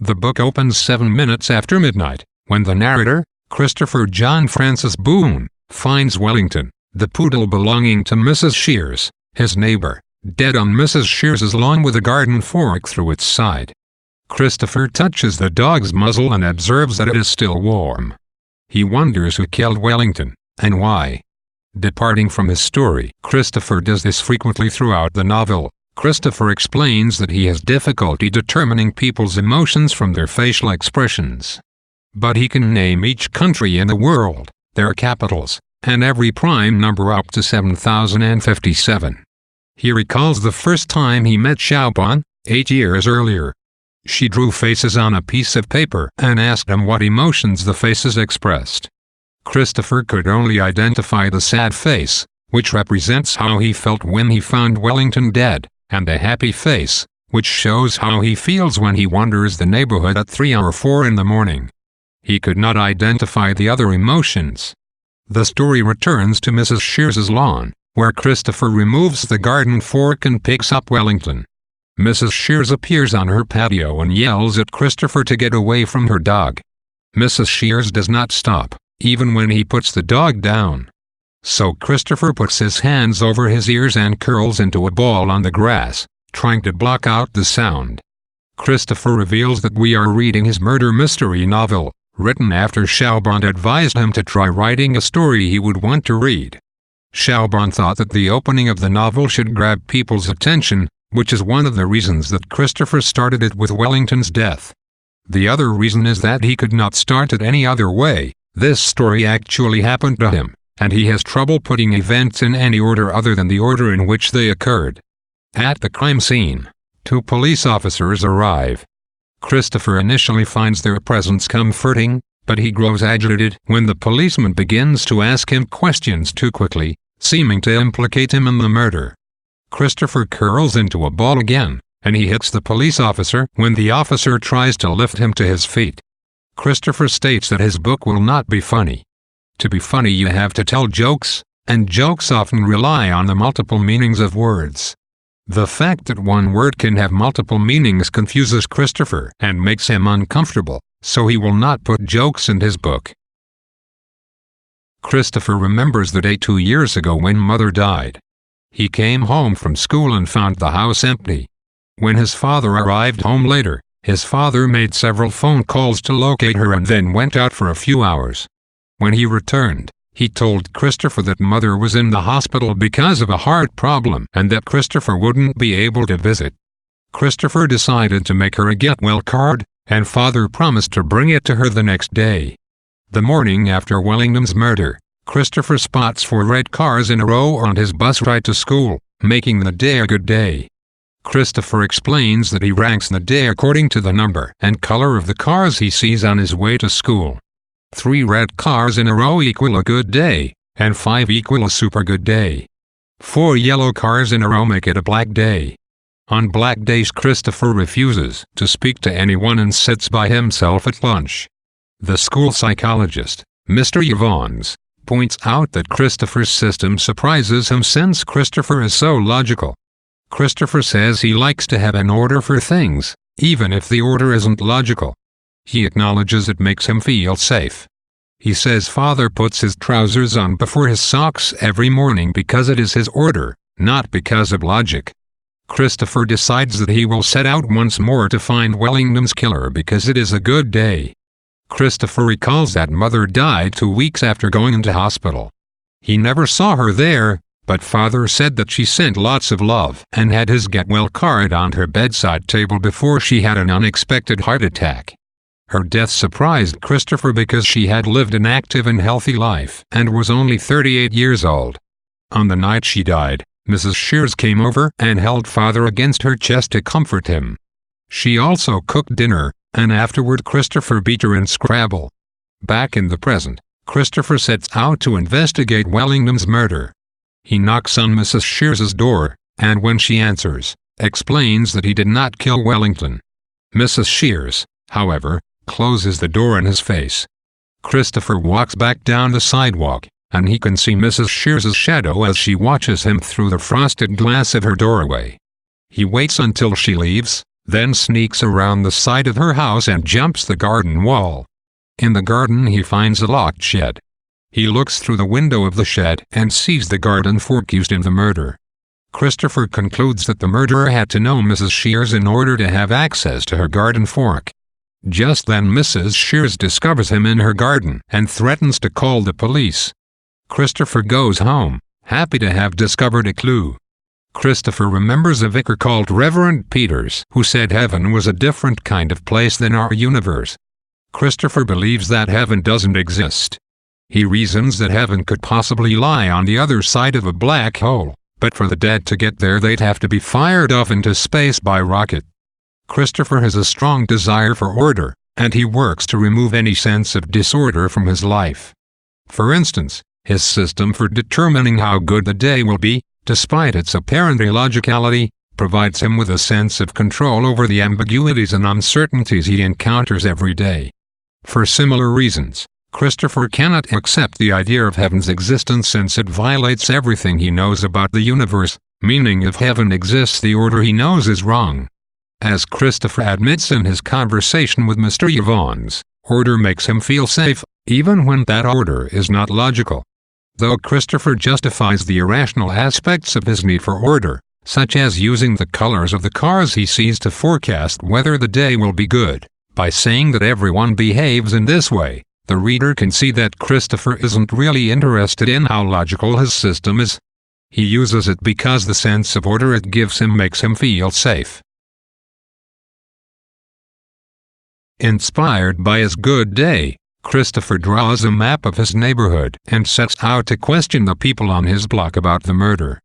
The book opens 7 minutes after midnight, when the narrator, Christopher John Francis Boone, finds Wellington, the poodle belonging to Mrs. Shears, his neighbor, dead on Mrs. Shears's lawn with a garden fork through its side. Christopher touches the dog's muzzle and observes that it is still warm. He wonders who killed Wellington, and why. Departing from his story, Christopher does this frequently throughout the novel. Christopher explains that he has difficulty determining people's emotions from their facial expressions. But he can name each country in the world, their capitals, and every prime number up to 7057. He recalls the first time he met Xiaoban, 8 years earlier. She drew faces on a piece of paper and asked him what emotions the faces expressed. Christopher could only identify the sad face, which represents how he felt when he found Wellington dead, and the happy face, which shows how he feels when he wanders the neighborhood at 3 or 4 in the morning. He could not identify the other emotions. The story returns to Mrs. Shears's lawn, where Christopher removes the garden fork and picks up Wellington. Mrs. Shears appears on her patio and yells at Christopher to get away from her dog. Mrs. Shears does not stop, even when he puts the dog down. So Christopher puts his hands over his ears and curls into a ball on the grass, trying to block out the sound. Christopher reveals that we are reading his murder mystery novel, written after Xiaoban advised him to try writing a story he would want to read. Xiaoban thought that the opening of the novel should grab people's attention, which is one of the reasons that Christopher started it with Wellington's death. The other reason is that he could not start it any other way. This story actually happened to him, and he has trouble putting events in any order other than the order in which they occurred. At the crime scene, 2 police officers arrive. Christopher initially finds their presence comforting, but he grows agitated when the policeman begins to ask him questions too quickly, seeming to implicate him in the murder. Christopher curls into a ball again, and he hits the police officer when the officer tries to lift him to his feet. Christopher states that his book will not be funny. To be funny you have to tell jokes, and jokes often rely on the multiple meanings of words. The fact that one word can have multiple meanings confuses Christopher and makes him uncomfortable, so he will not put jokes in his book. Christopher remembers the day 2 years ago when Mother died. He came home from school and found the house empty. When his father arrived home later, his father made several phone calls to locate her and then went out for a few hours. When he returned, he told Christopher that Mother was in the hospital because of a heart problem and that Christopher wouldn't be able to visit. Christopher decided to make her a get-well card, and Father promised to bring it to her the next day. The morning after Wellington's murder, Christopher spots 4 red cars in a row on his bus ride to school, making the day a good day. Christopher explains that he ranks the day according to the number and color of the cars he sees on his way to school. 3 red cars in a row equal a good day, and 5 equal a super good day. 4 yellow cars in a row make it a black day. On black days Christopher refuses to speak to anyone and sits by himself at lunch. The school psychologist, Mr. Yvonnes, points out that Christopher's system surprises him since Christopher is so logical. Christopher says he likes to have an order for things, even if the order isn't logical. He acknowledges it makes him feel safe. He says Father puts his trousers on before his socks every morning because it is his order, not because of logic. Christopher decides that he will set out once more to find Wellington's killer because it is a good day. Christopher recalls that Mother died 2 weeks after going into hospital. He never saw her there, but Father said that she sent lots of love and had his get-well card on her bedside table before she had an unexpected heart attack. Her death surprised Christopher because she had lived an active and healthy life and was only 38 years old. On the night she died, Mrs. Shears came over and held Father against her chest to comfort him. She also cooked dinner, and afterward Christopher beat her in Scrabble. Back in the present, Christopher sets out to investigate Wellington's murder. He knocks on Mrs. Shears's door, and when she answers, explains that he did not kill Wellington. Mrs. Shears, however, closes the door in his face. Christopher walks back down the sidewalk, and he can see Mrs. Shears's shadow as she watches him through the frosted glass of her doorway. He waits until she leaves, then sneaks around the side of her house and jumps the garden wall. In the garden he finds a locked shed. He looks through the window of the shed and sees the garden fork used in the murder. Christopher concludes that the murderer had to know Mrs. Shears in order to have access to her garden fork. Just then Mrs. Shears discovers him in her garden and threatens to call the police. Christopher goes home, happy to have discovered a clue. Christopher remembers a vicar called Reverend Peters who said heaven was a different kind of place than our universe. Christopher believes that heaven doesn't exist. He reasons that heaven could possibly lie on the other side of a black hole, but for the dead to get there they'd have to be fired off into space by rocket. Christopher has a strong desire for order, and he works to remove any sense of disorder from his life. For instance, his system for determining how good the day will be, despite its apparent illogicality, provides him with a sense of control over the ambiguities and uncertainties he encounters every day. For similar reasons, Christopher cannot accept the idea of heaven's existence since it violates everything he knows about the universe, meaning if heaven exists the order he knows is wrong. As Christopher admits in his conversation with Mr. Evans, order makes him feel safe, even when that order is not logical. Though Christopher justifies the irrational aspects of his need for order, such as using the colors of the cars he sees to forecast whether the day will be good, by saying that everyone behaves in this way, the reader can see that Christopher isn't really interested in how logical his system is. He uses it because the sense of order it gives him makes him feel safe. Inspired by his good day, Christopher draws a map of his neighborhood and sets out to question the people on his block about the murder.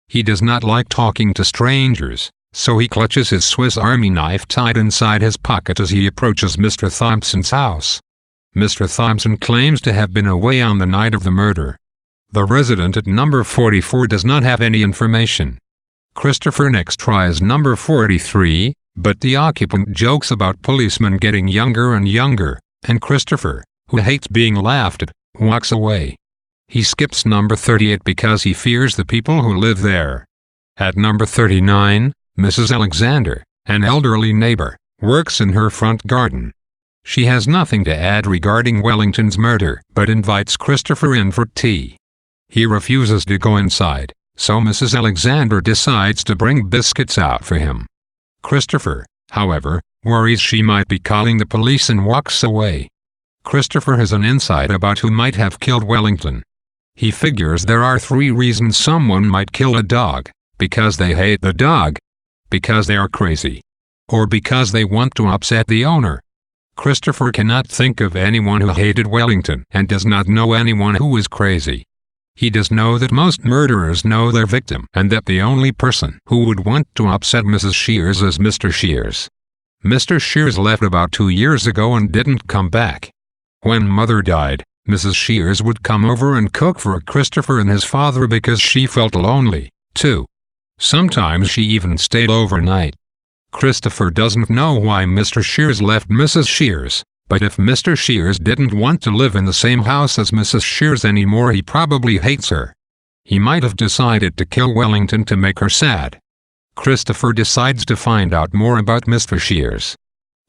He does not like talking to strangers, so he clutches his Swiss Army knife tight inside his pocket as he approaches Mr. Thompson's house. Mr. Thompson claims to have been away on the night of the murder. The resident at number 44 does not have any information. Christopher next tries number 43, but the occupant jokes about policemen getting younger and younger, and Christopher, who hates being laughed at, walks away. He skips number 38 because he fears the people who live there. At number 39, Mrs. Alexander, an elderly neighbor, works in her front garden. She has nothing to add regarding Wellington's murder, but invites Christopher in for tea. He refuses to go inside, so Mrs. Alexander decides to bring biscuits out for him. Christopher, however, worries she might be calling the police and walks away. Christopher has an insight about who might have killed Wellington. He figures there are 3 reasons someone might kill a dog: because they hate the dog, because they are crazy, or because they want to upset the owner. Christopher cannot think of anyone who hated Wellington and does not know anyone who is crazy. He does know that most murderers know their victim and that the only person who would want to upset Mrs. Shears is Mr. Shears. Mr. Shears left about 2 years ago and didn't come back. When Mother died, Mrs. Shears would come over and cook for Christopher and his father because she felt lonely, too. Sometimes she even stayed overnight. Christopher doesn't know why Mr. Shears left Mrs. Shears, but if Mr. Shears didn't want to live in the same house as Mrs. Shears anymore, he probably hates her. He might have decided to kill Wellington to make her sad. Christopher decides to find out more about Mr. Shears.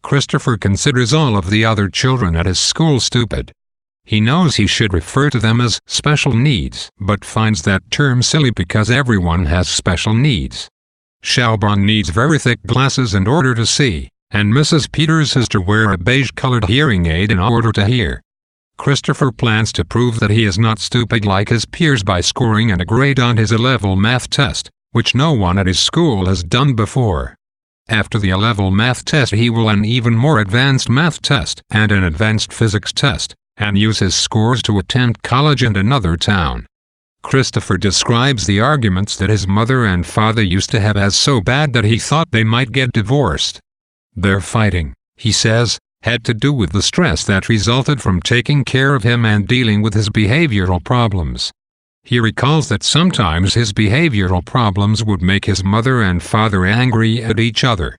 Christopher considers all of the other children at his school stupid. He knows he should refer to them as special needs, but finds that term silly because everyone has special needs. Shalbon needs very thick glasses in order to see, and Mrs. Peters has to wear a beige-colored hearing aid in order to hear. Christopher plans to prove that he is not stupid like his peers by scoring a grade on his A-level math test, which no one at his school has done before. After the A-level math test he will an even more advanced math test and an advanced physics test, and use his scores to attend college in another town. Christopher describes the arguments that his mother and father used to have as so bad that he thought they might get divorced. Their fighting, he says, had to do with the stress that resulted from taking care of him and dealing with his behavioral problems. He recalls that sometimes his behavioral problems would make his mother and father angry at each other.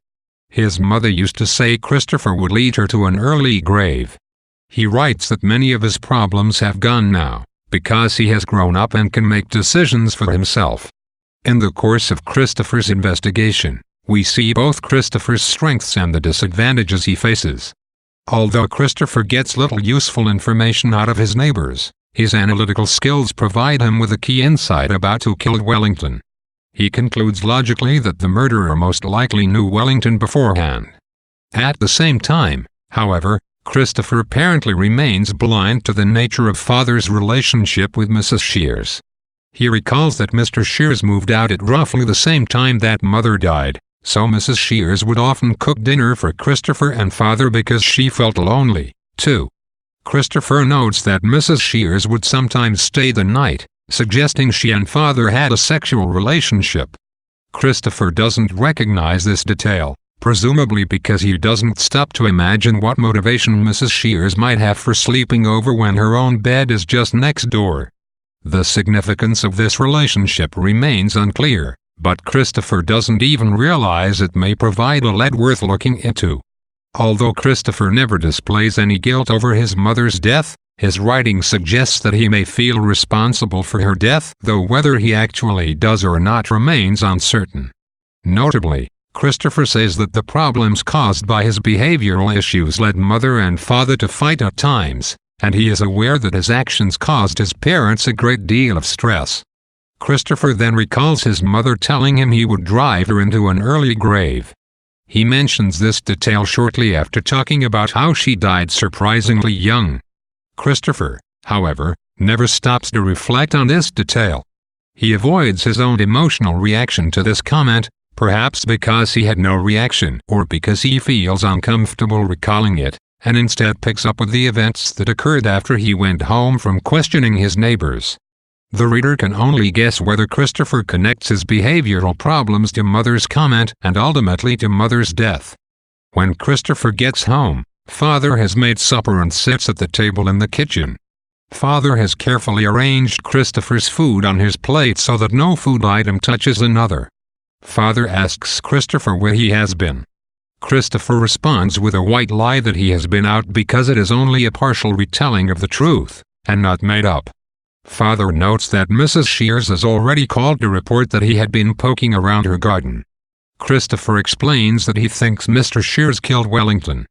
His mother used to say Christopher would lead her to an early grave. He writes that many of his problems have gone now, because he has grown up and can make decisions for himself. In the course of Christopher's investigation, we see both Christopher's strengths and the disadvantages he faces. Although Christopher gets little useful information out of his neighbors, his analytical skills provide him with a key insight about who killed Wellington. He concludes logically that the murderer most likely knew Wellington beforehand. At the same time, however, Christopher apparently remains blind to the nature of Father's relationship with Mrs. Shears. He recalls that Mr. Shears moved out at roughly the same time that Mother died, so Mrs. Shears would often cook dinner for Christopher and Father because she felt lonely, too. Christopher notes that Mrs. Shears would sometimes stay the night, suggesting she and Father had a sexual relationship. Christopher doesn't recognize this detail, presumably because he doesn't stop to imagine what motivation Mrs. Shears might have for sleeping over when her own bed is just next door. The significance of this relationship remains unclear, but Christopher doesn't even realize it may provide a lead worth looking into. Although Christopher never displays any guilt over his mother's death, his writing suggests that he may feel responsible for her death, though whether he actually does or not remains uncertain. Notably, Christopher says that the problems caused by his behavioral issues led Mother and Father to fight at times, and he is aware that his actions caused his parents a great deal of stress. Christopher then recalls his mother telling him he would drive her into an early grave. He mentions this detail shortly after talking about how she died surprisingly young. Christopher, however, never stops to reflect on this detail. He avoids his own emotional reaction to this comment, perhaps because he had no reaction or because he feels uncomfortable recalling it, and instead picks up with the events that occurred after he went home from questioning his neighbors. The reader can only guess whether Christopher connects his behavioral problems to Mother's comment and ultimately to Mother's death. When Christopher gets home, Father has made supper and sits at the table in the kitchen. Father has carefully arranged Christopher's food on his plate so that no food item touches another. Father asks Christopher where he has been. Christopher responds with a white lie that he has been out because it is only a partial retelling of the truth, and not made up. Father notes that Mrs. Shears has already called to report that he had been poking around her garden. Christopher explains that he thinks Mr. Shears killed Wellington.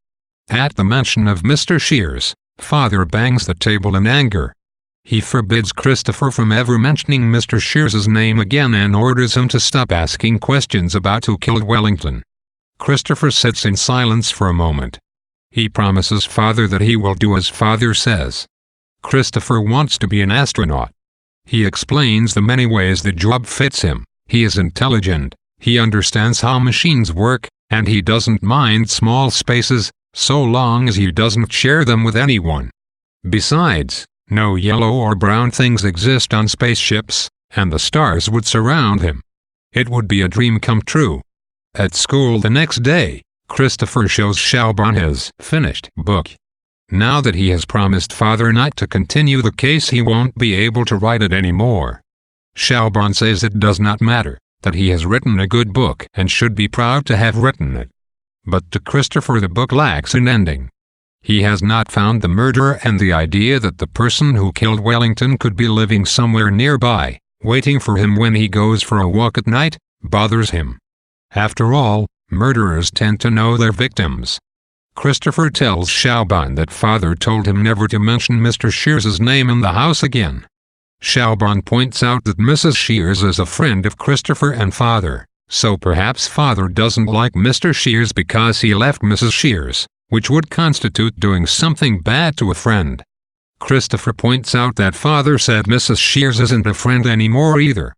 At the mention of Mr. Shears, Father bangs the table in anger. He forbids Christopher from ever mentioning Mr. Shears's name again and orders him to stop asking questions about who killed Wellington. Christopher sits in silence for a moment. He promises Father that he will do as Father says. Christopher wants to be an astronaut. He explains the many ways the job fits him. He is intelligent, he understands how machines work, and he doesn't mind small spaces, so long as he doesn't share them with anyone. Besides, no yellow or brown things exist on spaceships, and the stars would surround him. It would be a dream come true. At school the next day, Christopher shows Schaubahn his finished book. Now that he has promised Father not to continue the case, he won't be able to write it anymore. Schaubahn says it does not matter, that he has written a good book and should be proud to have written it. But to Christopher the book lacks an ending. He has not found the murderer, and the idea that the person who killed Wellington could be living somewhere nearby, waiting for him when he goes for a walk at night, bothers him. After all, murderers tend to know their victims. Christopher tells Schaubahn that Father told him never to mention Mr. Shears's name in the house again. Schaubahn points out that Mrs. Shears is a friend of Christopher and Father, so perhaps Father doesn't like Mr. Shears because he left Mrs. Shears, which would constitute doing something bad to a friend. Christopher points out that Father said Mrs. Shears isn't a friend anymore either.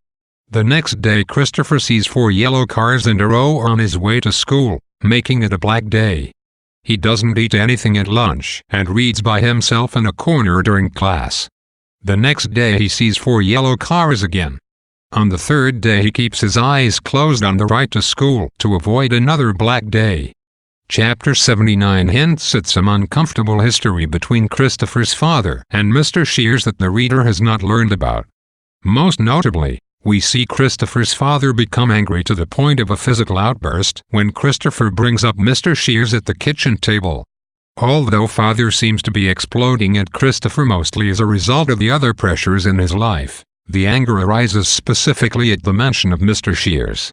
The next day Christopher sees 4 yellow cars in a row on his way to school, making it a black day. He doesn't eat anything at lunch and reads by himself in a corner during class. The next day he sees 4 yellow cars again. On the 3rd day he keeps his eyes closed on the ride to school to avoid another black day. Chapter 79 hints at some uncomfortable history between Christopher's father and Mr. Shears that the reader has not learned about. Most notably, we see Christopher's father become angry to the point of a physical outburst when Christopher brings up Mr. Shears at the kitchen table. Although Father seems to be exploding at Christopher mostly as a result of the other pressures in his life, the anger arises specifically at the mention of Mr. Shears.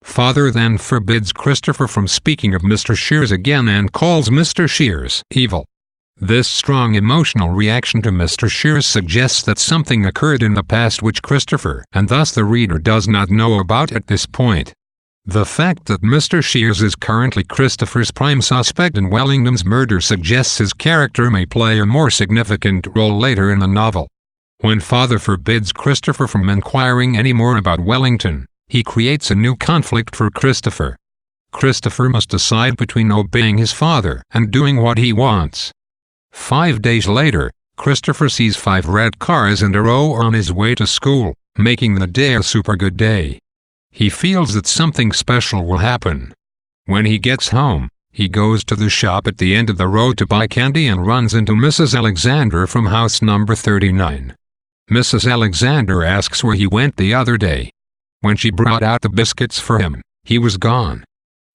Father then forbids Christopher from speaking of Mr. Shears again and calls Mr. Shears evil. This strong emotional reaction to Mr. Shears suggests that something occurred in the past which Christopher, and thus the reader, does not know about at this point. The fact that Mr. Shears is currently Christopher's prime suspect in Wellington's murder suggests his character may play a more significant role later in the novel. When Father forbids Christopher from inquiring any more about Wellington, he creates a new conflict for Christopher. Christopher must decide between obeying his father and doing what he wants. 5 days later, Christopher sees 5 red cars in a row on his way to school, making the day a super good day. He feels that something special will happen. When he gets home, he goes to the shop at the end of the road to buy candy and runs into Mrs. Alexander from house number 39. Mrs. Alexander asks where he went the other day. When she brought out the biscuits for him, he was gone.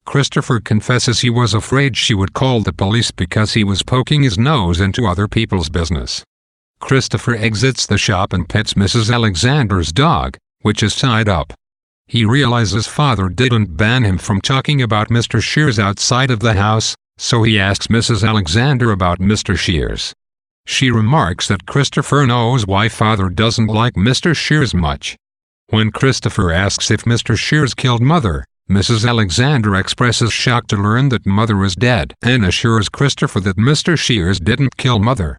Christopher confesses he was afraid she would call the police because he was poking his nose into other people's business. Christopher exits the shop and pets Mrs. Alexander's dog, which is tied up. He realizes Father didn't ban him from talking about Mr. Shears outside of the house, so he asks Mrs. Alexander about Mr. Shears. She remarks that Christopher knows why Father doesn't like Mr. Shears much. When Christopher asks if Mr. Shears killed Mother, Mrs. Alexander expresses shock to learn that Mother is dead and assures Christopher that Mr. Shears didn't kill Mother.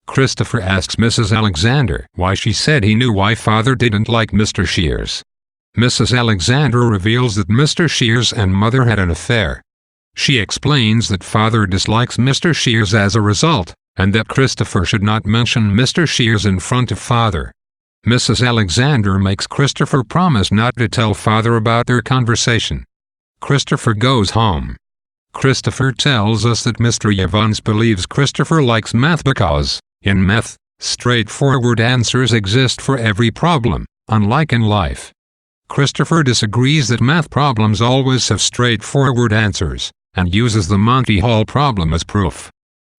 Christopher asks Mrs. Alexander why she said he knew why Father didn't like Mr. Shears. Mrs. Alexander reveals that Mr. Shears and Mother had an affair. She explains that Father dislikes Mr. Shears as a result, and that Christopher should not mention Mr. Shears in front of Father. Mrs. Alexander makes Christopher promise not to tell Father about their conversation. Christopher goes home. Christopher tells us that Mr. Evans believes Christopher likes math because, in math, straightforward answers exist for every problem, unlike in life. Christopher disagrees that math problems always have straightforward answers, and uses the Monty Hall problem as proof.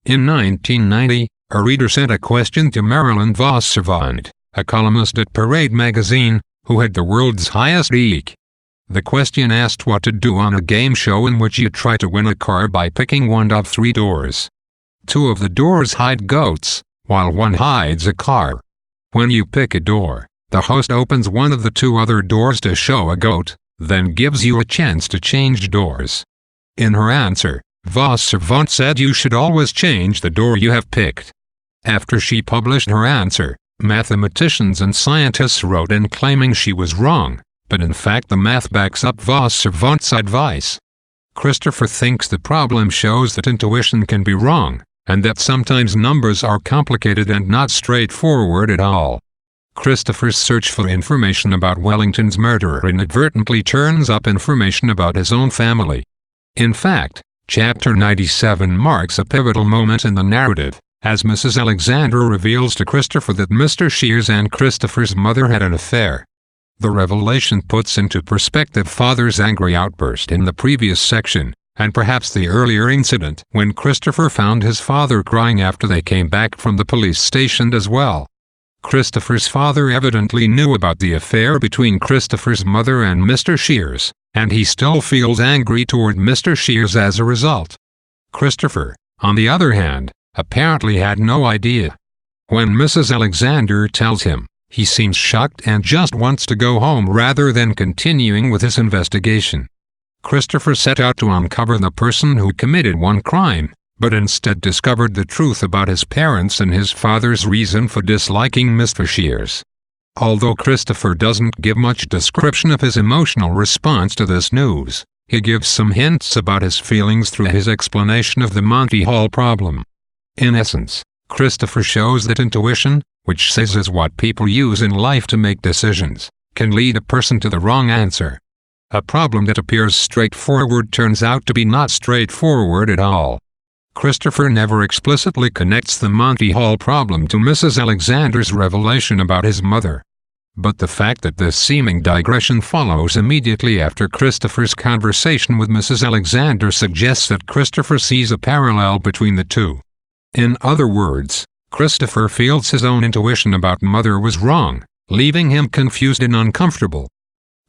In 1990, a reader sent a question to Marilyn Vos Savant, a columnist at Parade magazine, who had the world's highest EQ. The question asked what to do on a game show in which you try to win a car by picking one of 3 doors. 2 of the doors hide goats, while 1 hides a car. When you pick a door, the host opens one of the 2 other doors to show a goat, then gives you a chance to change doors. In her answer, Vos Savant said you should always change the door you have picked. After she published her answer, mathematicians and scientists wrote in claiming she was wrong, but in fact the math backs up Vos Savant's advice. Christopher thinks the problem shows that intuition can be wrong, and that sometimes numbers are complicated and not straightforward at all. Christopher's search for information about Wellington's murderer inadvertently turns up information about his own family. In fact, Chapter 97 marks a pivotal moment in the narrative, as Mrs. Alexander reveals to Christopher that Mr. Shears and Christopher's mother had an affair. The revelation puts into perspective Father's angry outburst in the previous section, and perhaps the earlier incident when Christopher found his father crying after they came back from the police station as well. Christopher's father evidently knew about the affair between Christopher's mother and Mr. Shears, and he still feels angry toward Mr. Shears as a result. Christopher, on the other hand, apparently had no idea. When Mrs. Alexander tells him, he seems shocked and just wants to go home rather than continuing with his investigation. Christopher set out to uncover the person who committed one crime, but instead discovered the truth about his parents and his father's reason for disliking Mr. Shears. Although Christopher doesn't give much description of his emotional response to this news, he gives some hints about his feelings through his explanation of the Monty Hall problem. In essence, Christopher shows that intuition, which says is what people use in life to make decisions, can lead a person to the wrong answer. A problem that appears straightforward turns out to be not straightforward at all. Christopher never explicitly connects the Monty Hall problem to Mrs. Alexander's revelation about his mother. But the fact that this seeming digression follows immediately after Christopher's conversation with Mrs. Alexander suggests that Christopher sees a parallel between the two. In other words, Christopher feels his own intuition about Mother was wrong, leaving him confused and uncomfortable.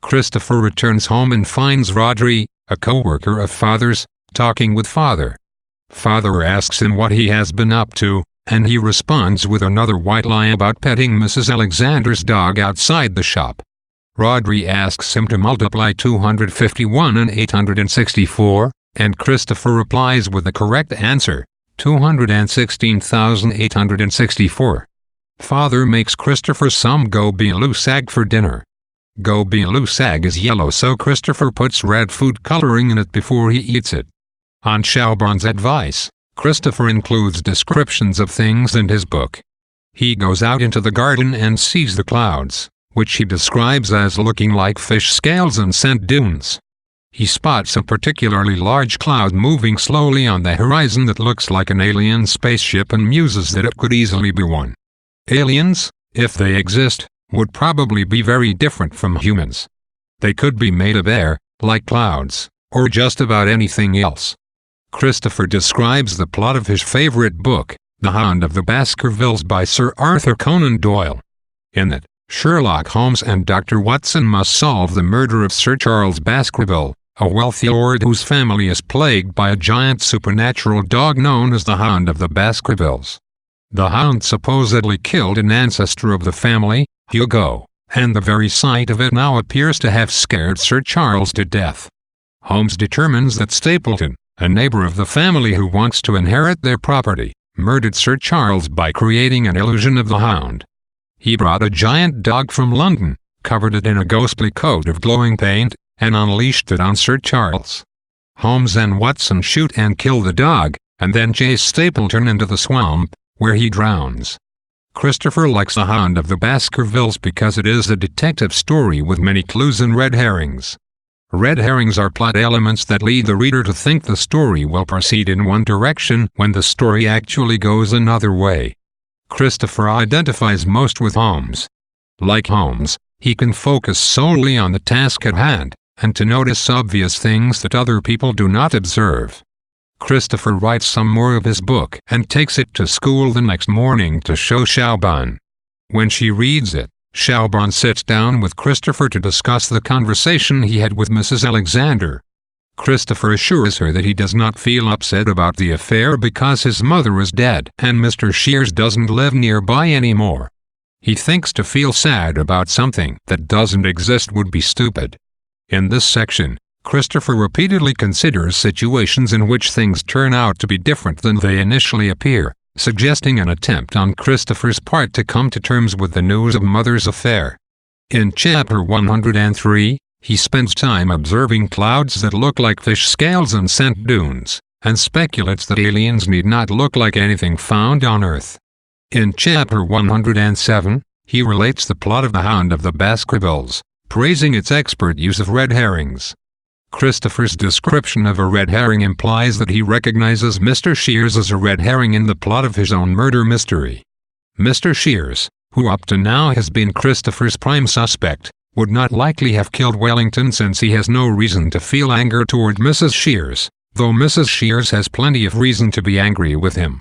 Christopher returns home and finds Rodri, a co-worker of Father's, talking with Father. Father asks him what he has been up to, and he responds with another white lie about petting Mrs. Alexander's dog outside the shop. Rodri asks him to multiply 251 and 864, and Christopher replies with the correct answer, 216,864. Father makes Christopher some gobi lusag for dinner. Gobi lusag is yellow, so Christopher puts red food coloring in it before he eats it. On Schaubann's advice, Christopher includes descriptions of things in his book. He goes out into the garden and sees the clouds, which he describes as looking like fish scales and sand dunes. He spots a particularly large cloud moving slowly on the horizon that looks like an alien spaceship and muses that it could easily be one. Aliens, if they exist, would probably be very different from humans. They could be made of air, like clouds, or just about anything else. Christopher describes the plot of his favorite book, The Hound of the Baskervilles by Sir Arthur Conan Doyle. In it, Sherlock Holmes and Dr. Watson must solve the murder of Sir Charles Baskerville, a wealthy lord whose family is plagued by a giant supernatural dog known as the Hound of the Baskervilles. The hound supposedly killed an ancestor of the family, Hugo, and the very sight of it now appears to have scared Sir Charles to death. Holmes determines that Stapleton, a neighbor of the family who wants to inherit their property, murdered Sir Charles by creating an illusion of the hound. He brought a giant dog from London, covered it in a ghostly coat of glowing paint, and unleashed it on Sir Charles. Holmes and Watson shoot and kill the dog, and then chase Stapleton into the swamp, where he drowns. Christopher likes The Hound of the Baskervilles because it is a detective story with many clues and red herrings. Red herrings are plot elements that lead the reader to think the story will proceed in one direction when the story actually goes another way. Christopher identifies most with Holmes. Like Holmes, he can focus solely on the task at hand, and to notice obvious things that other people do not observe. Christopher writes some more of his book and takes it to school the next morning to show Schaubann. When she reads it, Schaubann sits down with Christopher to discuss the conversation he had with Mrs. Alexander. Christopher assures her that he does not feel upset about the affair because his mother is dead and Mr. Shears doesn't live nearby anymore. He thinks to feel sad about something that doesn't exist would be stupid. In this section, Christopher repeatedly considers situations in which things turn out to be different than they initially appear, suggesting an attempt on Christopher's part to come to terms with the news of Mother's affair. In Chapter 103, he spends time observing clouds that look like fish scales and sand dunes, and speculates that aliens need not look like anything found on Earth. In Chapter 107, he relates the plot of The Hound of the Baskervilles, praising its expert use of red herrings. Christopher's description of a red herring implies that he recognizes Mr. Shears as a red herring in the plot of his own murder mystery. Mr. Shears, who up to now has been Christopher's prime suspect, would not likely have killed Wellington since he has no reason to feel anger toward Mrs. Shears, though Mrs. Shears has plenty of reason to be angry with him.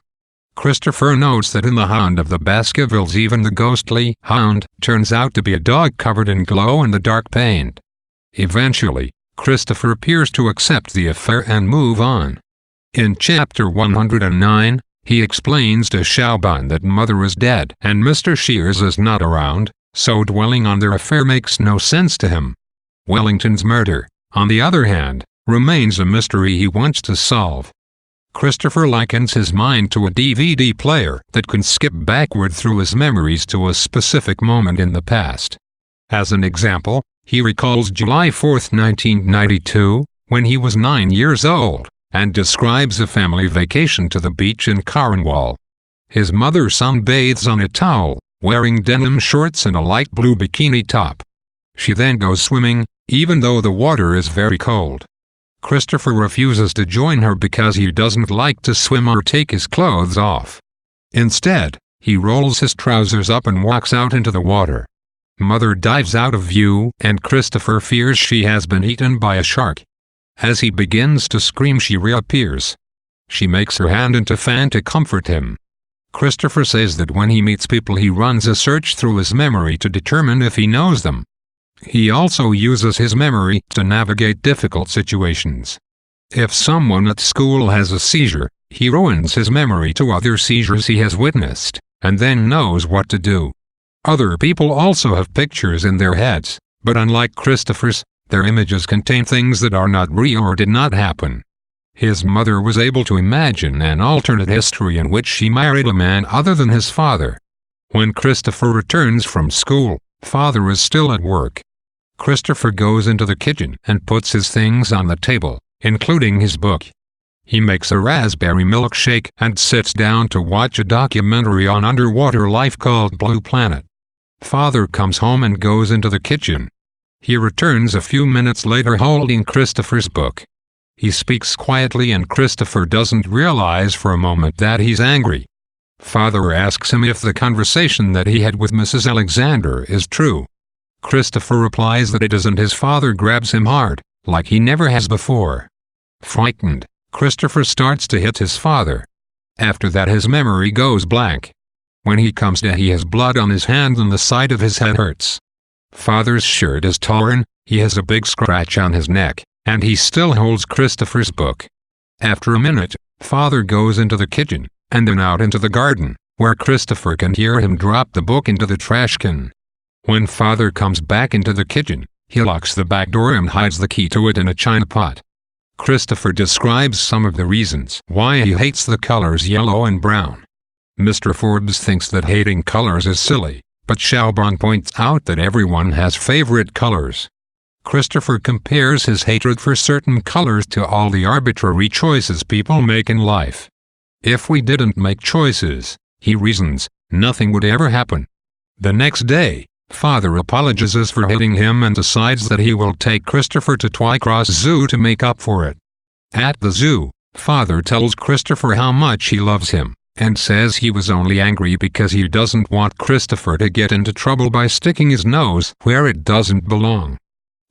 Christopher notes that in The Hound of the Baskervilles even the ghostly hound turns out to be a dog covered in glow-in-the-dark paint. Eventually, Christopher appears to accept the affair and move on. In Chapter 109, he explains to Schaubann that Mother is dead and Mr. Shears is not around, so dwelling on their affair makes no sense to him. Wellington's murder, on the other hand, remains a mystery he wants to solve. Christopher likens his mind to a DVD player that can skip backward through his memories to a specific moment in the past. As an example, he recalls July 4, 1992, when he was 9 years old, and describes a family vacation to the beach in Cornwall. His mother sunbathes on a towel, wearing denim shorts and a light blue bikini top. She then goes swimming, even though the water is very cold. Christopher refuses to join her because he doesn't like to swim or take his clothes off. Instead, he rolls his trousers up and walks out into the water. Mother dives out of view, and Christopher fears she has been eaten by a shark. As he begins to scream, she reappears. She makes her hand into fan to comfort him. Christopher says that when he meets people he runs a search through his memory to determine if he knows them. He also uses his memory to navigate difficult situations. If someone at school has a seizure, he ruins his memory to other seizures he has witnessed, and then knows what to do. Other people also have pictures in their heads, but unlike Christopher's, their images contain things that are not real or did not happen. His mother was able to imagine an alternate history in which she married a man other than his father. When Christopher returns from school, father is still at work. Christopher goes into the kitchen and puts his things on the table, including his book. He makes a raspberry milkshake and sits down to watch a documentary on underwater life called Blue Planet. Father comes home and goes into the kitchen. He returns a few minutes later holding Christopher's book. He speaks quietly and Christopher doesn't realize for a moment that he's angry. Father asks him if the conversation that he had with Mrs. Alexander is true. Christopher replies that it isn't. His father grabs him hard, like he never has before. Frightened, Christopher starts to hit his father. After that his memory goes blank. When he comes to, he has blood on his hand and the side of his head hurts. Father's shirt is torn, he has a big scratch on his neck, and he still holds Christopher's book. After a minute, father goes into the kitchen, and then out into the garden, where Christopher can hear him drop the book into the trash can. When father comes back into the kitchen, he locks the back door and hides the key to it in a china pot. Christopher describes some of the reasons why he hates the colors yellow and brown. Mr. Forbes thinks that hating colors is silly, but Shalban points out that everyone has favorite colors. Christopher compares his hatred for certain colors to all the arbitrary choices people make in life. If we didn't make choices, he reasons, nothing would ever happen. The next day, father apologizes for hitting him and decides that he will take Christopher to Twycross Zoo to make up for it. At the zoo, father tells Christopher how much he loves him, and says he was only angry because he doesn't want Christopher to get into trouble by sticking his nose where it doesn't belong.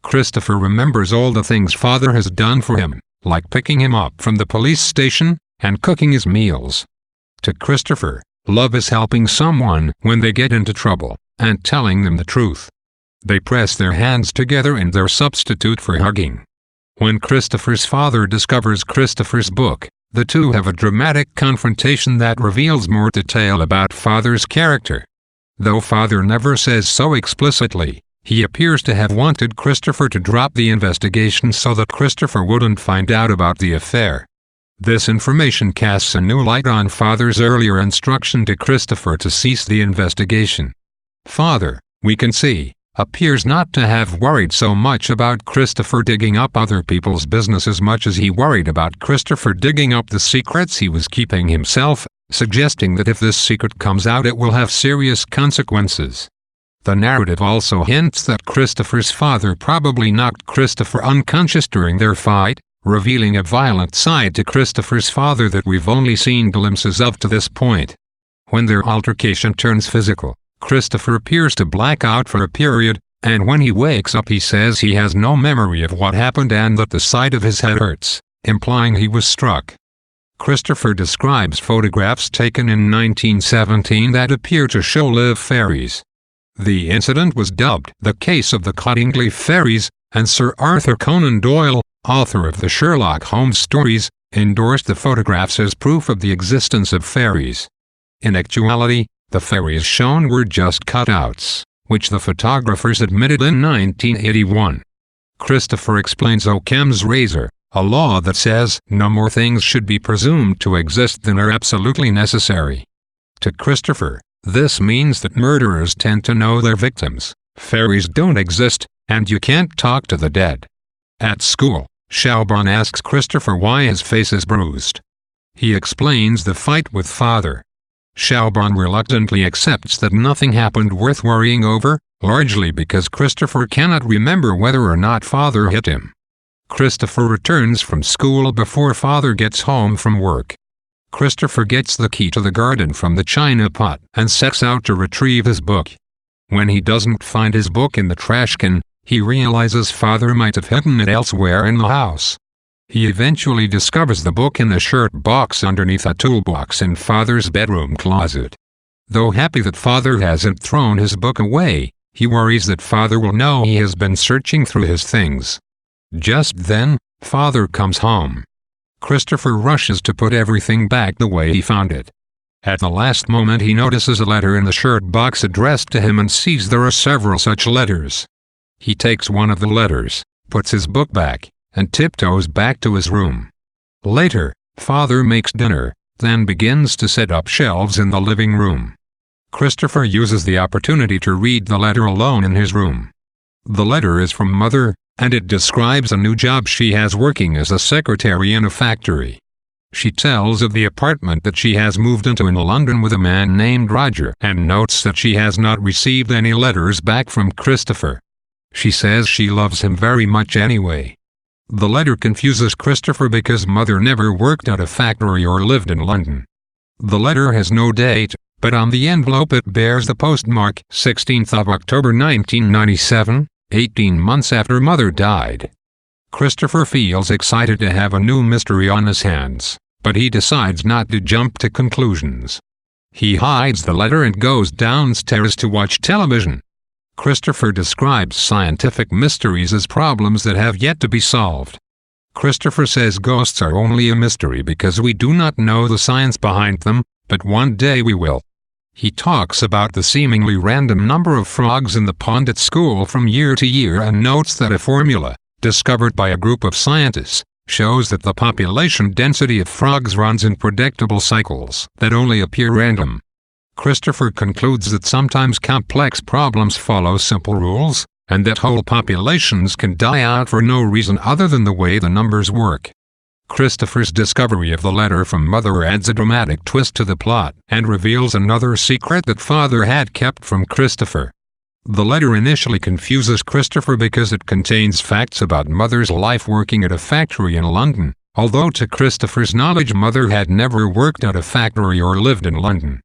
Christopher remembers all the things father has done for him, like picking him up from the police station, and cooking his meals. To Christopher, love is helping someone when they get into trouble, and telling them the truth. They press their hands together and they're substitute for hugging. When Christopher's father discovers Christopher's book, the two have a dramatic confrontation that reveals more detail about father's character. Though father never says so explicitly, he appears to have wanted Christopher to drop the investigation so that Christopher wouldn't find out about the affair. This information casts a new light on father's earlier instruction to Christopher to cease the investigation. Father, we can see, appears not to have worried so much about Christopher digging up other people's business as much as he worried about Christopher digging up the secrets he was keeping himself, suggesting that if this secret comes out it will have serious consequences. The narrative also hints that Christopher's father probably knocked Christopher unconscious during their fight, revealing a violent side to Christopher's father that we've only seen glimpses of to this point. When their altercation turns physical, Christopher appears to black out for a period, and when he wakes up he says he has no memory of what happened and that the side of his head hurts, implying he was struck. Christopher describes photographs taken in 1917 that appear to show live fairies. The incident was dubbed the Case of the Cottingley Fairies, and Sir Arthur Conan Doyle, author of the Sherlock Holmes stories, endorsed the photographs as proof of the existence of fairies. In actuality, the fairies shown were just cutouts, which the photographers admitted in 1981. Christopher explains Occam's razor, a law that says no more things should be presumed to exist than are absolutely necessary. To Christopher, this means that murderers tend to know their victims, fairies don't exist, and you can't talk to the dead. At school, Shalban asks Christopher why his face is bruised. He explains the fight with father. Shalban reluctantly accepts that nothing happened worth worrying over, largely because Christopher cannot remember whether or not father hit him. Christopher returns from school before father gets home from work. Christopher gets the key to the garden from the china pot and sets out to retrieve his book. When he doesn't find his book in the trash can, he realizes father might have hidden it elsewhere in the house. He eventually discovers the book in the shirt box underneath a toolbox in father's bedroom closet. Though happy that father hasn't thrown his book away, He worries that father will know he has been searching through his things. Just then, father comes home. Christopher rushes to put everything back the way he found it. At the last moment he notices a letter in the shirt box addressed to him and sees there are several such letters. He takes one of the letters, puts his book back, and tiptoes back to his room. Later, father makes dinner, then begins to set up shelves in the living room. Christopher uses the opportunity to read the letter alone in his room. The letter is from mother, and it describes a new job she has working as a secretary in a factory. She tells of the apartment that she has moved into in London with a man named Roger and notes that she has not received any letters back from Christopher. She says she loves him very much anyway. The letter confuses Christopher because mother never worked at a factory or lived in London. The letter has no date, but on the envelope it bears the postmark 16th of October 1997, 18 months after mother died. Christopher feels excited to have a new mystery on his hands, but he decides not to jump to conclusions. He hides the letter and goes downstairs to watch television. Christopher describes scientific mysteries as problems that have yet to be solved. Christopher says ghosts are only a mystery because we do not know the science behind them, but one day we will. He talks about the seemingly random number of frogs in the pond at school from year to year and notes that a formula, discovered by a group of scientists, shows that the population density of frogs runs in predictable cycles that only appear random. Christopher concludes that sometimes complex problems follow simple rules, and that whole populations can die out for no reason other than the way the numbers work. Christopher's discovery of the letter from mother adds a dramatic twist to the plot and reveals another secret that father had kept from Christopher. The letter initially confuses Christopher because it contains facts about mother's life working at a factory in London, although to Christopher's knowledge mother had never worked at a factory or lived in London.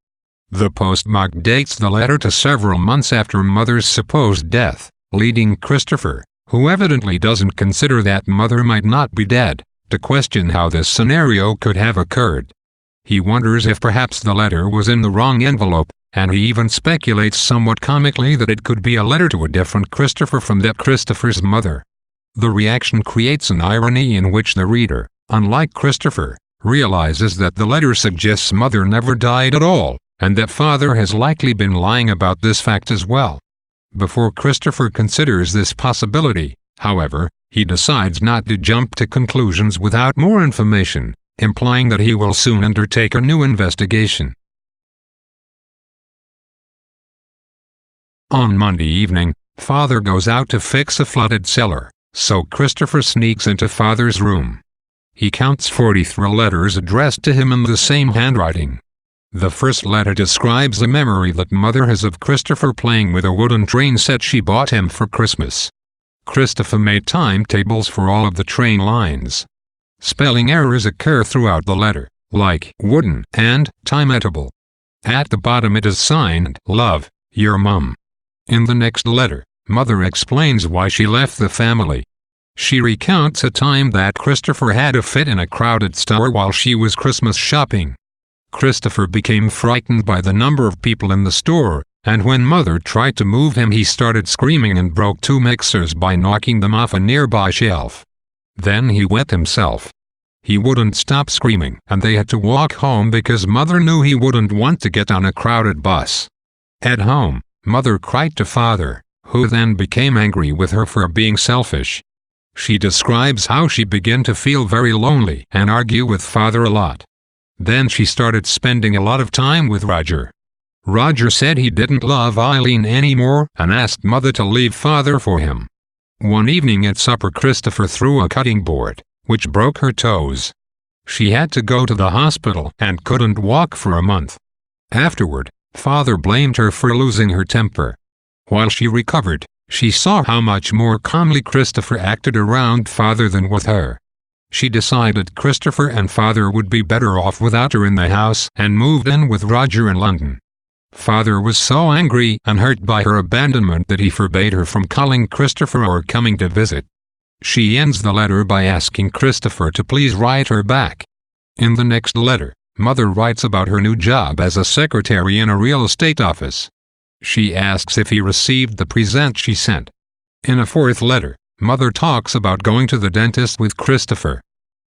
The postmark dates the letter to several months after mother's supposed death, leading Christopher, who evidently doesn't consider that mother might not be dead, to question how this scenario could have occurred. He wonders if perhaps the letter was in the wrong envelope, and he even speculates somewhat comically that it could be a letter to a different Christopher from that Christopher's mother. The reaction creates an irony in which the reader, unlike Christopher, realizes that the letter suggests mother never died at all, and that father has likely been lying about this fact as well. Before Christopher considers this possibility, however, he decides not to jump to conclusions without more information, implying that he will soon undertake a new investigation. On Monday evening, father goes out to fix a flooded cellar, so Christopher sneaks into father's room. He counts 43 letters addressed to him in the same handwriting. The first letter describes a memory that mother has of Christopher playing with a wooden train set she bought him for Christmas. Christopher made timetables for all of the train lines. Spelling errors occur throughout the letter, like wooden and timetable. At the bottom it is signed, "Love, your mum." In the next letter, mother explains why she left the family. She recounts a time that Christopher had a fit in a crowded store while she was Christmas shopping. Christopher became frightened by the number of people in the store, and when mother tried to move him he started screaming and broke 2 mixers by knocking them off a nearby shelf. Then he wet himself. He wouldn't stop screaming, and they had to walk home because mother knew he wouldn't want to get on a crowded bus. At home, mother cried to father, who then became angry with her for being selfish. She describes how she began to feel very lonely and argue with father a lot. Then she started spending a lot of time with Roger. Roger said he didn't love Eileen anymore and asked mother to leave father for him. One evening at supper Christopher threw a cutting board, which broke her toes. She had to go to the hospital and couldn't walk for a month. Afterward, father blamed her for losing her temper. While she recovered, she saw how much more calmly Christopher acted around father than with her. She decided Christopher and father would be better off without her in the house and moved in with Roger in London. Father was so angry and hurt by her abandonment that he forbade her from calling Christopher or coming to visit. She ends the letter by asking Christopher to please write her back. In the next letter, mother writes about her new job as a secretary in a real estate office. She asks if he received the present she sent. In a fourth letter, Mother talks about going to the dentist with Christopher.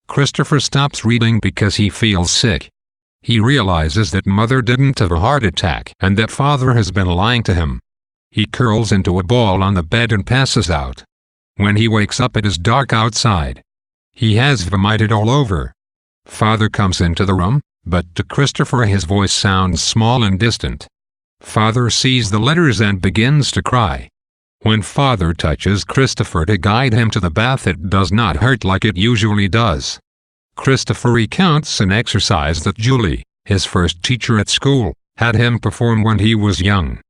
Christopher stops reading because he feels sick. He realizes that Mother didn't have a heart attack and that Father has been lying to him. He curls into a ball on the bed and passes out. When he wakes up, it is dark outside. He has vomited all over. Father comes into the room, but to Christopher his voice sounds small and distant. Father sees the letters and begins to cry. When Father touches Christopher to guide him to the bath, it does not hurt like it usually does. Christopher recounts an exercise that Julie, his first teacher at school, had him perform when he was young.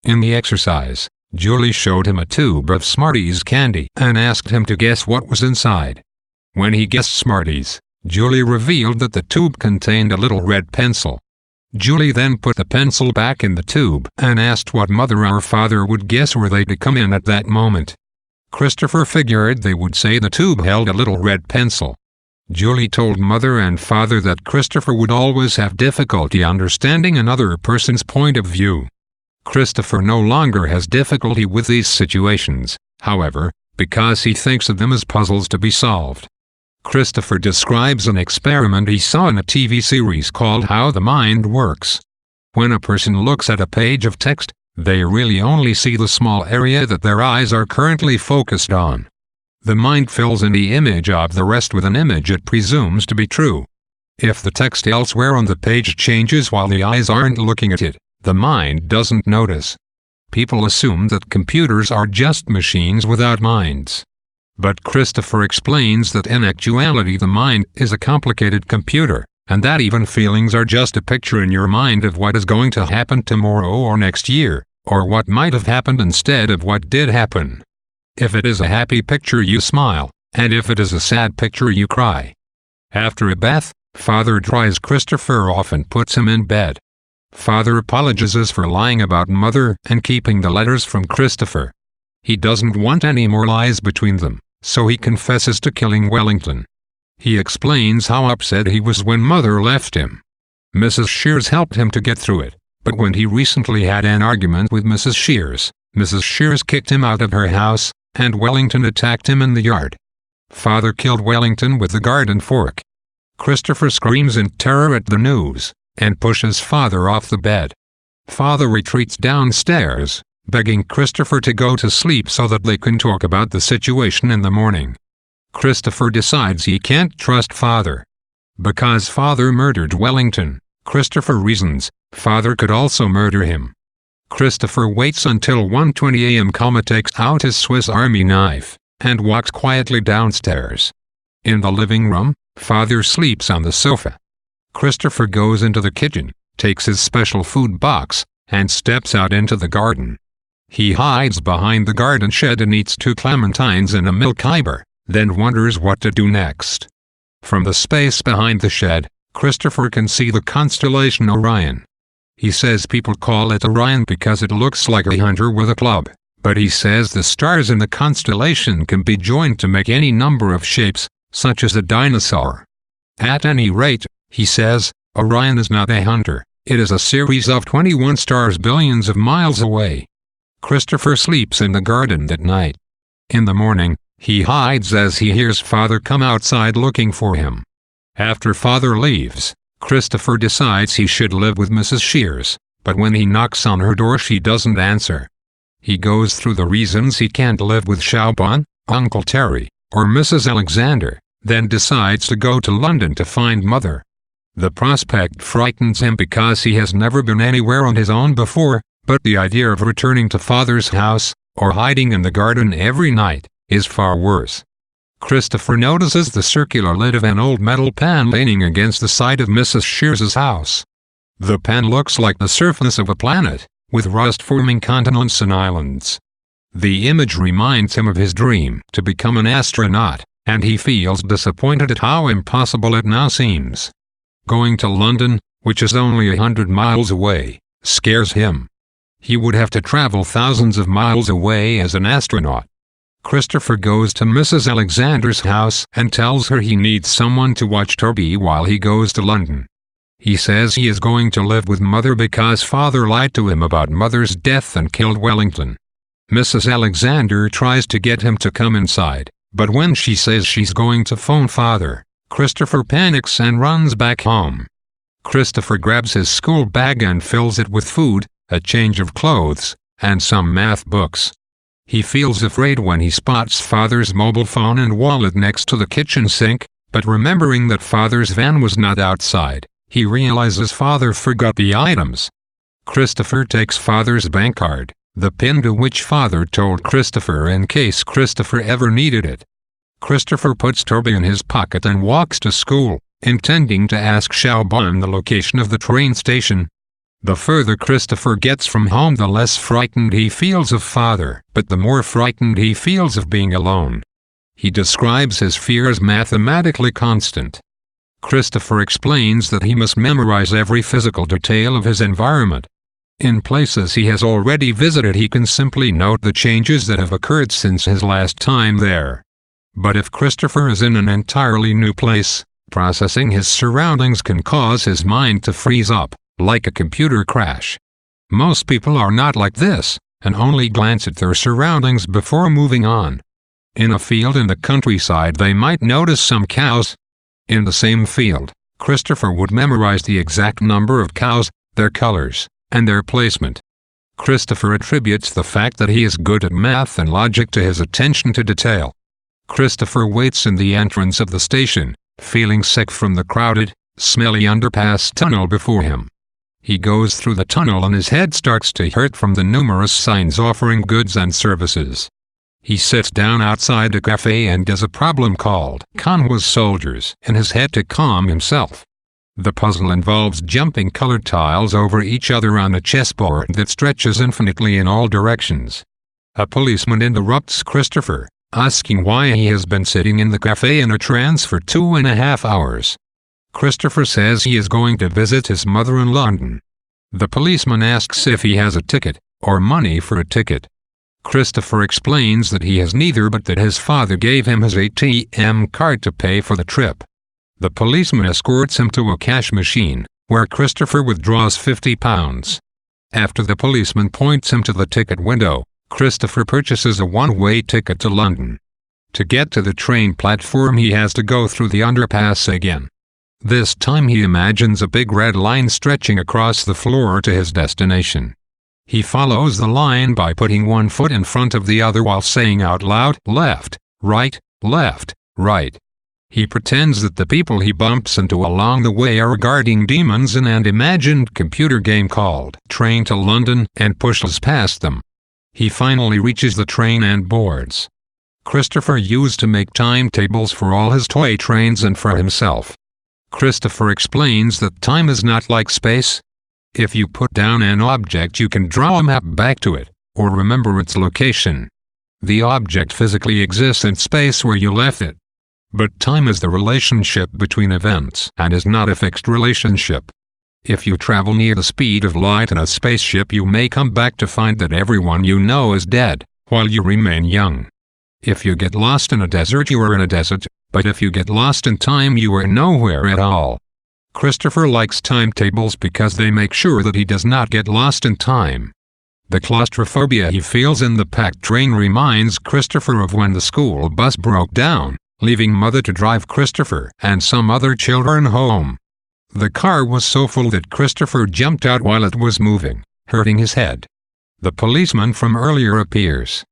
In the exercise, Julie showed him a tube of Smarties candy and asked him to guess what was inside. When he guessed Smarties, Julie revealed that the tube contained a little red pencil. Julie then put the pencil back in the tube and asked what Mother or Father would guess were they to come in at that moment. Christopher figured they would say the tube held a little red pencil. Julie told Mother and Father that Christopher would always have difficulty understanding another person's point of view. Christopher no longer has difficulty with these situations, however, because he thinks of them as puzzles to be solved. Christopher describes an experiment he saw in a TV series called How the Mind Works. When a person looks at a page of text, they really only see the small area that their eyes are currently focused on. The mind fills in the image of the rest with an image it presumes to be true. If the text elsewhere on the page changes while the eyes aren't looking at it, the mind doesn't notice. People assume that computers are just machines without minds. But Christopher explains that in actuality the mind is a complicated computer, and that even feelings are just a picture in your mind of what is going to happen tomorrow or next year, or what might have happened instead of what did happen. If it is a happy picture you smile, and if it is a sad picture you cry. After a bath, Father dries Christopher off and puts him in bed. Father apologizes for lying about Mother and keeping the letters from Christopher. He doesn't want any more lies between them, so he confesses to killing Wellington. He explains how upset he was when Mother left him. Mrs. Shears helped him to get through it, but when he recently had an argument with Mrs. Shears kicked him out of her house, and Wellington attacked him in the yard. Father killed Wellington with the garden fork. Christopher screams in terror at the news, and pushes Father off the bed. Father retreats downstairs, begging Christopher to go to sleep so that they can talk about the situation in the morning. Christopher decides he can't trust Father. Because Father murdered Wellington, Christopher reasons, Father could also murder him. Christopher waits until 1:20 a.m. takes out his Swiss Army knife, and walks quietly downstairs. In the living room, Father sleeps on the sofa. Christopher goes into the kitchen, takes his special food box, and steps out into the garden. He hides behind the garden shed and eats 2 clementines and a milk iber, then wonders what to do next. From the space behind the shed, Christopher can see the constellation Orion. He says people call it Orion because it looks like a hunter with a club, but he says the stars in the constellation can be joined to make any number of shapes, such as a dinosaur. At any rate, he says, Orion is not a hunter, it is a series of 21 stars billions of miles away. Christopher sleeps in the garden that night. In the morning, he hides as he hears Father come outside looking for him. After Father leaves, Christopher decides he should live with Mrs. Shears, but when he knocks on her door she doesn't answer. He goes through the reasons he can't live with Chauban, Uncle Terry, or Mrs. Alexander, then decides to go to London to find Mother. The prospect frightens him because he has never been anywhere on his own before, but the idea of returning to Father's house, or hiding in the garden every night, is far worse. Christopher notices the circular lid of an old metal pan leaning against the side of Mrs. Shears's house. The pan looks like the surface of a planet, with rust forming continents and islands. The image reminds him of his dream to become an astronaut, and he feels disappointed at how impossible it now seems. Going to London, which is only 100 miles away, scares him. He would have to travel thousands of miles away as an astronaut. Christopher goes to Mrs. Alexander's house and tells her he needs someone to watch Toby while he goes to London. He says he is going to live with Mother because Father lied to him about Mother's death and killed Wellington. Mrs. Alexander tries to get him to come inside, but when she says she's going to phone Father, Christopher panics and runs back home. Christopher grabs his school bag and fills it with food, a change of clothes, and some math books. He feels afraid when he spots Father's mobile phone and wallet next to the kitchen sink, but remembering that Father's van was not outside, he realizes Father forgot the items. Christopher takes Father's bank card, the pin to which Father told Christopher in case Christopher ever needed it. Christopher puts Toby in his pocket and walks to school, intending to ask Xiaobon the location of the train station. The further Christopher gets from home, the less frightened he feels of Father, but the more frightened he feels of being alone. He describes his fear as mathematically constant. Christopher explains that he must memorize every physical detail of his environment. In places he has already visited, he can simply note the changes that have occurred since his last time there. But if Christopher is in an entirely new place, processing his surroundings can cause his mind to freeze up, like a computer crash. Most people are not like this, and only glance at their surroundings before moving on. In a field in the countryside, they might notice some cows. In the same field, Christopher would memorize the exact number of cows, their colors, and their placement. Christopher attributes the fact that he is good at math and logic to his attention to detail. Christopher waits in the entrance of the station, feeling sick from the crowded, smelly underpass tunnel before him. He goes through the tunnel and his head starts to hurt from the numerous signs offering goods and services. He sits down outside a cafe and does a problem called Conwa's Soldiers in his head to calm himself. The puzzle involves jumping colored tiles over each other on a chessboard that stretches infinitely in all directions. A policeman interrupts Christopher, asking why he has been sitting in the cafe in a trance for 2.5 hours. Christopher says he is going to visit his mother in London. The policeman asks if he has a ticket, or money for a ticket. Christopher explains that he has neither, but that his father gave him his ATM card to pay for the trip. The policeman escorts him to a cash machine, where Christopher withdraws £50. After the policeman points him to the ticket window, Christopher purchases a one-way ticket to London. To get to the train platform, he has to go through the underpass again. This time he imagines a big red line stretching across the floor to his destination. He follows the line by putting one foot in front of the other while saying out loud, "Left, right, left, right." He pretends that the people he bumps into along the way are guarding demons in an imagined computer game called Train to London and pushes past them. He finally reaches the train and boards. Christopher used to make timetables for all his toy trains and for himself. Christopher explains that time is not like space. If you put down an object, you can draw a map back to it, or remember its location. The object physically exists in space where you left it. But time is the relationship between events and is not a fixed relationship. If you travel near the speed of light in a spaceship, you may come back to find that everyone you know is dead, while you remain young. If you get lost in a desert, you are in a desert, but if you get lost in time, you are nowhere at all. Christopher likes timetables because they make sure that he does not get lost in time. The claustrophobia he feels in the packed train reminds Christopher of when the school bus broke down, leaving Mother to drive Christopher and some other children home. The car was so full that Christopher jumped out while it was moving, hurting his head. The policeman from earlier appears.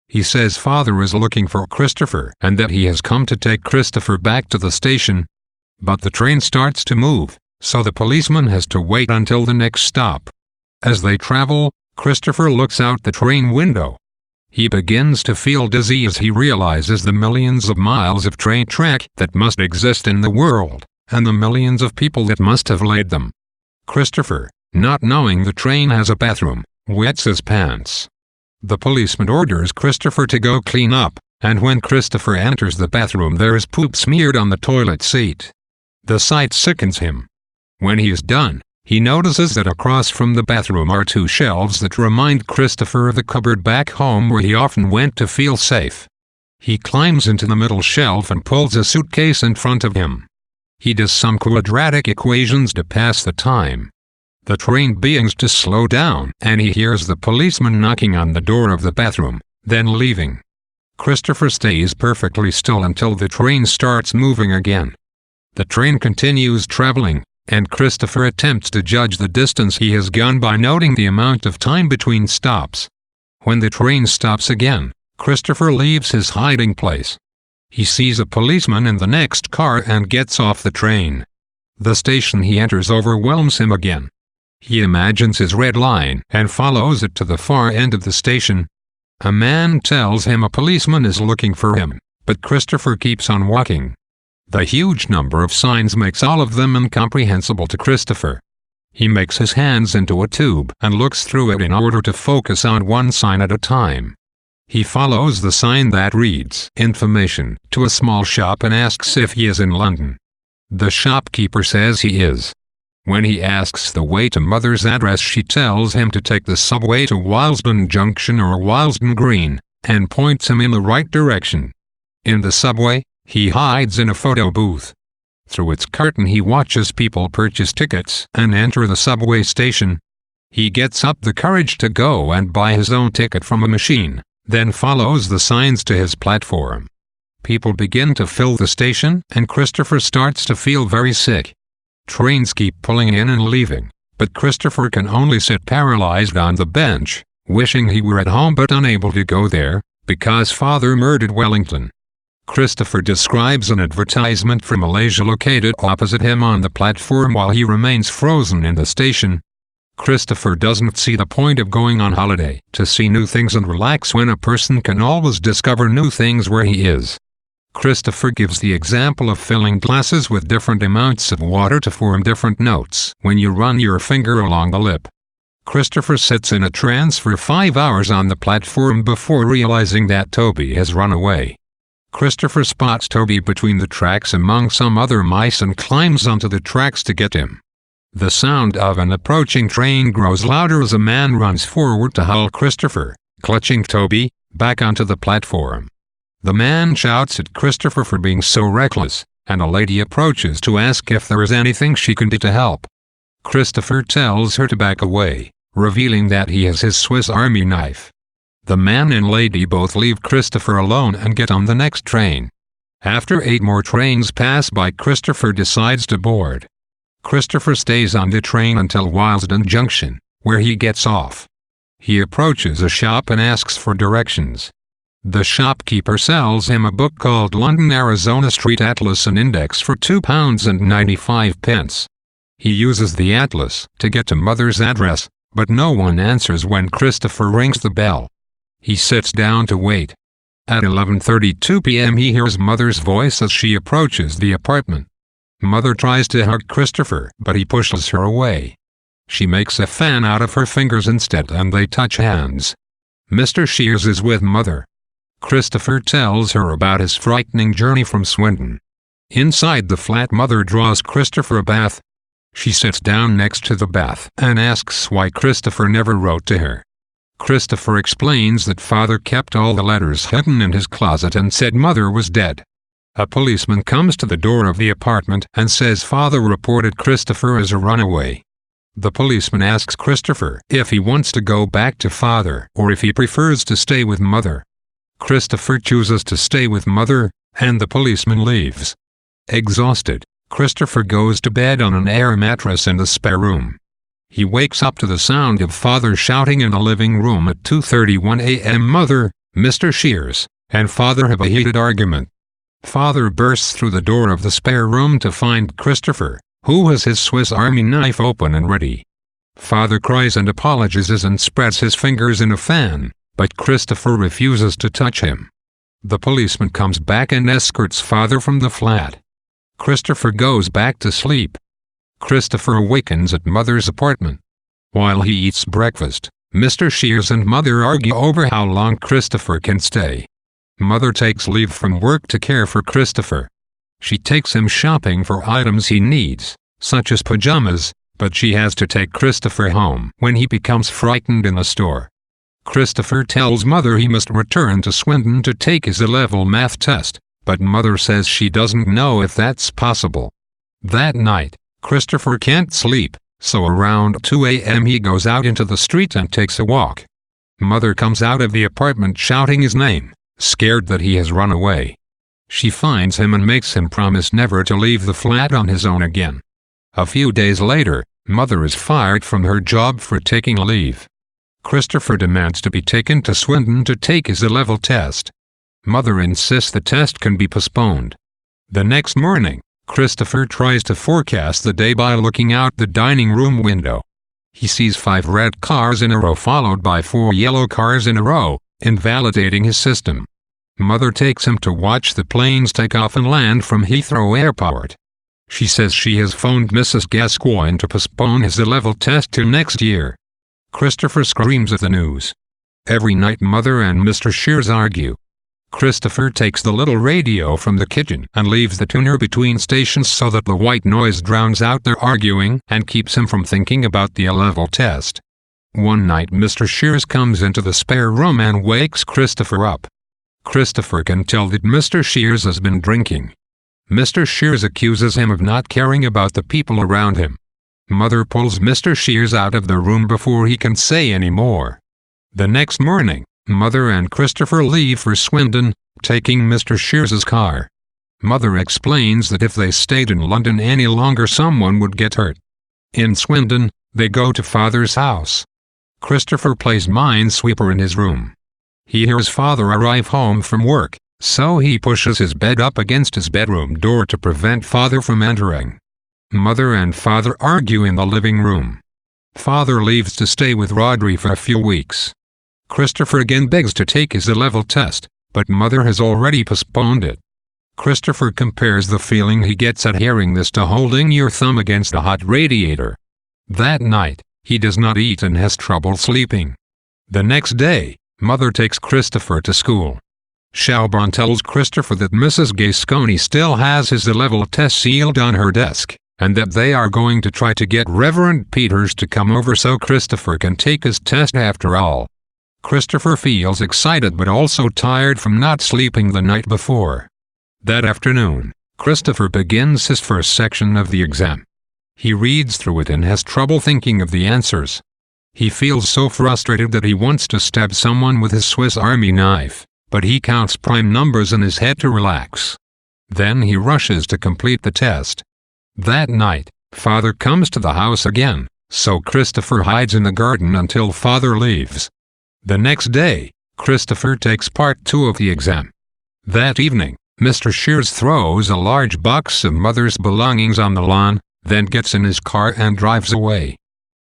He says Father is looking for Christopher and that he has come to take Christopher back to the station. But the train starts to move, so the policeman has to wait until the next stop. As they travel, Christopher looks out the train window. He begins to feel dizzy as he realizes the millions of miles of train track that must exist in the world, and the millions of people that must have laid them. Christopher, not knowing the train has a bathroom, wets his pants. The policeman orders Christopher to go clean up, and when Christopher enters the bathroom, there is poop smeared on the toilet seat. The sight sickens him. When he is done, he notices that across from the bathroom are two shelves that remind Christopher of the cupboard back home where he often went to feel safe. He climbs into the middle shelf and pulls a suitcase in front of him. He does some quadratic equations to pass the time. The train begins to slow down, and he hears the policeman knocking on the door of the bathroom, then leaving. Christopher stays perfectly still until the train starts moving again. The train continues traveling, and Christopher attempts to judge the distance he has gone by noting the amount of time between stops. When the train stops again, Christopher leaves his hiding place. He sees a policeman in the next car and gets off the train. The station he enters overwhelms him again. He imagines his red line and follows it to the far end of the station. A man tells him a policeman is looking for him, but Christopher keeps on walking. The huge number of signs makes all of them incomprehensible to Christopher. He makes his hands into a tube and looks through it in order to focus on one sign at a time. He follows the sign that reads "Information" to a small shop and asks if he is in London. The shopkeeper says he is. When he asks the way to Mother's address, she tells him to take the subway to Willesden Junction or Willesden Green, and points him in the right direction. In the subway, he hides in a photo booth. Through its curtain he watches people purchase tickets and enter the subway station. He gets up the courage to go and buy his own ticket from a machine, then follows the signs to his platform. People begin to fill the station, and Christopher starts to feel very sick. Trains keep pulling in and leaving, but Christopher can only sit paralyzed on the bench, wishing he were at home but unable to go there, because father murdered Wellington. Christopher describes an advertisement for Malaysia located opposite him on the platform while he remains frozen in the station. Christopher doesn't see the point of going on holiday to see new things and relax when a person can always discover new things where he is. Christopher gives the example of filling glasses with different amounts of water to form different notes when you run your finger along the lip. Christopher sits in a trance for 5 hours on the platform before realizing that Toby has run away. Christopher spots Toby between the tracks among some other mice and climbs onto the tracks to get him. The sound of an approaching train grows louder as a man runs forward to haul Christopher, clutching Toby, back onto the platform. The man shouts at Christopher for being so reckless, and a lady approaches to ask if there is anything she can do to help. Christopher tells her to back away, revealing that he has his Swiss Army knife. The man and lady both leave Christopher alone and get on the next train. After 8 more trains pass by, Christopher decides to board. Christopher stays on the train until Willesden Junction, where he gets off. He approaches a shop and asks for directions. The shopkeeper sells him a book called London Arizona Street Atlas and Index for £2.95. He uses the atlas to get to Mother's address, but no one answers when Christopher rings the bell. He sits down to wait. At 11:32 p.m. he hears Mother's voice as she approaches the apartment. Mother tries to hug Christopher, but he pushes her away. She makes a fan out of her fingers instead and they touch hands. Mr. Shears is with Mother. Christopher tells her about his frightening journey from Swindon. Inside the flat, Mother draws Christopher a bath. She sits down next to the bath and asks why Christopher never wrote to her. Christopher explains that father kept all the letters hidden in his closet and said Mother was dead. A policeman comes to the door of the apartment and says father reported Christopher as a runaway. The policeman asks Christopher if he wants to go back to father or if he prefers to stay with Mother. Christopher chooses to stay with Mother, and the policeman leaves. Exhausted, Christopher goes to bed on an air mattress in the spare room. He wakes up to the sound of father shouting in the living room at 2:31 a.m. Mother, Mr. Shears, and father have a heated argument. Father bursts through the door of the spare room to find Christopher, who has his Swiss Army knife open and ready. Father cries and apologizes and spreads his fingers in a fan, but Christopher refuses to touch him. The policeman comes back and escorts father from the flat. Christopher goes back to sleep. Christopher awakens at Mother's apartment. While he eats breakfast, Mr. Shears and Mother argue over how long Christopher can stay. Mother takes leave from work to care for Christopher. She takes him shopping for items he needs, such as pajamas, but she has to take Christopher home when he becomes frightened in the store. Christopher tells Mother he must return to Swindon to take his A-level math test, but Mother says she doesn't know if that's possible. That night, Christopher can't sleep, so around 2 a.m. he goes out into the street and takes a walk. Mother comes out of the apartment shouting his name, scared that he has run away. She finds him and makes him promise never to leave the flat on his own again. A few days later, Mother is fired from her job for taking a leave. Christopher demands to be taken to Swindon to take his A-level test. Mother insists the test can be postponed. The next morning, Christopher tries to forecast the day by looking out the dining room window. He sees 5 red cars in a row followed by 4 yellow cars in a row, invalidating his system. Mother takes him to watch the planes take off and land from Heathrow Airport. She says she has phoned Mrs. Gascoigne to postpone his A-level test till next year. Christopher screams at the news. Every night Mother and Mr. Shears argue. Christopher takes the little radio from the kitchen and leaves the tuner between stations so that the white noise drowns out their arguing and keeps him from thinking about the A-level test. One night Mr. Shears comes into the spare room and wakes Christopher up. Christopher can tell that Mr. Shears has been drinking. Mr. Shears accuses him of not caring about the people around him. Mother pulls Mr. Shears out of the room before he can say any more. The next morning, Mother and Christopher leave for Swindon, taking Mr. Shears's car. Mother explains that if they stayed in London any longer someone would get hurt. In Swindon, they go to Father's house. Christopher plays minesweeper in his room. He hears Father arrive home from work, so he pushes his bed up against his bedroom door to prevent Father from entering. Mother and Father argue in the living room. Father leaves to stay with Rodri for a few weeks. Christopher again begs to take his A-level test, but Mother has already postponed it. Christopher compares the feeling he gets at hearing this to holding your thumb against a hot radiator. That night, he does not eat and has trouble sleeping. The next day, Mother takes Christopher to school. Shelbourne tells Christopher that Mrs. Gascoigne still has his A-level test sealed on her desk, and that they are going to try to get Reverend Peters to come over so Christopher can take his test after all. Christopher feels excited but also tired from not sleeping the night before. That afternoon, Christopher begins his first section of the exam. He reads through it and has trouble thinking of the answers. He feels so frustrated that he wants to stab someone with his Swiss Army knife, but he counts prime numbers in his head to relax. Then he rushes to complete the test. That night, Father comes to the house again, so Christopher hides in the garden until Father leaves. The next day, Christopher takes part 2 of the exam. That evening, Mr. Shears throws a large box of Mother's belongings on the lawn, then gets in his car and drives away.